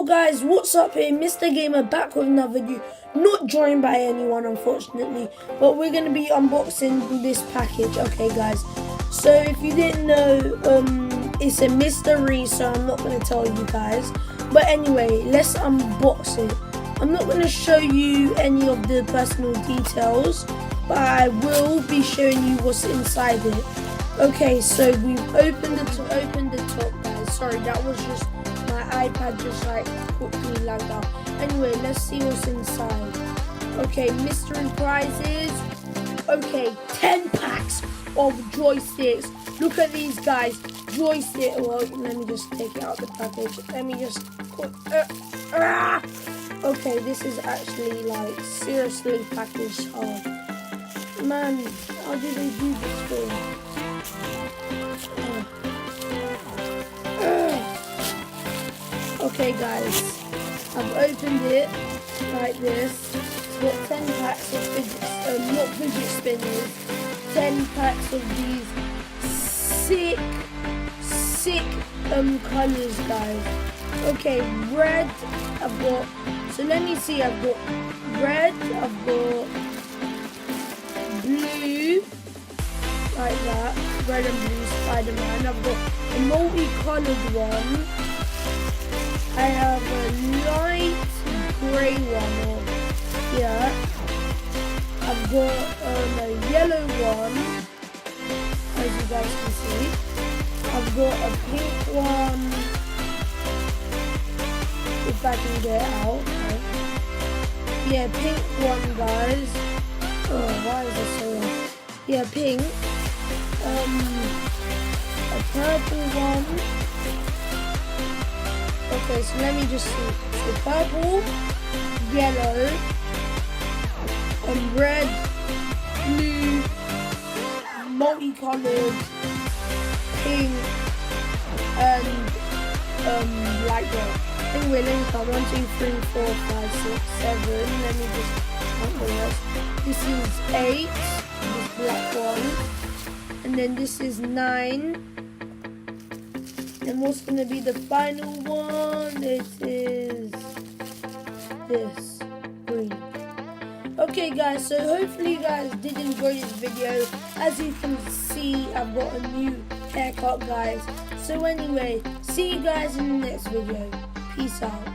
Yo guys, what's up here? Mr. Gamer back with another video. Not joined by anyone unfortunately, but we're going to be unboxing this package. Okay guys, so if you didn't know, it's a mystery, so I'm not going to tell you guys. But anyway, let's unbox it. I'm not going to show you any of the personal details, but I will be showing you what's inside it. Okay, so we've opened the top guys. Sorry, that was just my iPad just like quickly lagged out. Anyway, let's see what's inside. Okay, mystery prizes. Okay, 10 packs of joysticks. Look at these guys. Joystick. Well, let me just take it out of the package. Let me just okay, this is actually like seriously packaged hard. Man, how do they do this thing? Okay guys, I've opened it like this. It's got 10 packs of not fidget spinners, 10 packs of these sick colours guys. Okay, red, I've got, so let me see, I've got red, I've got blue, like that, red and blue Spider-Man. I've got a multi-coloured one. I have a light grey one, or yeah. I've got a yellow one, as you guys can see. I've got a pink one, if I can get it out. Okay. Yeah, pink one, guys. Oh, why is this so long? Yeah, pink. A purple one. Okay, so let me just see. So purple, yellow, red, blue, multicolored, pink, and light gray. Anyway, let me count 1, 2, 3, 4, 5, 6, 7. Let me just count the rest. This is 8, this black one, and then this is 9. And what's going to be the final one? It is this, green. Okay guys, so hopefully you guys did enjoy this video. As you can see, I've got a new haircut guys. So anyway, see you guys in the next video. Peace out.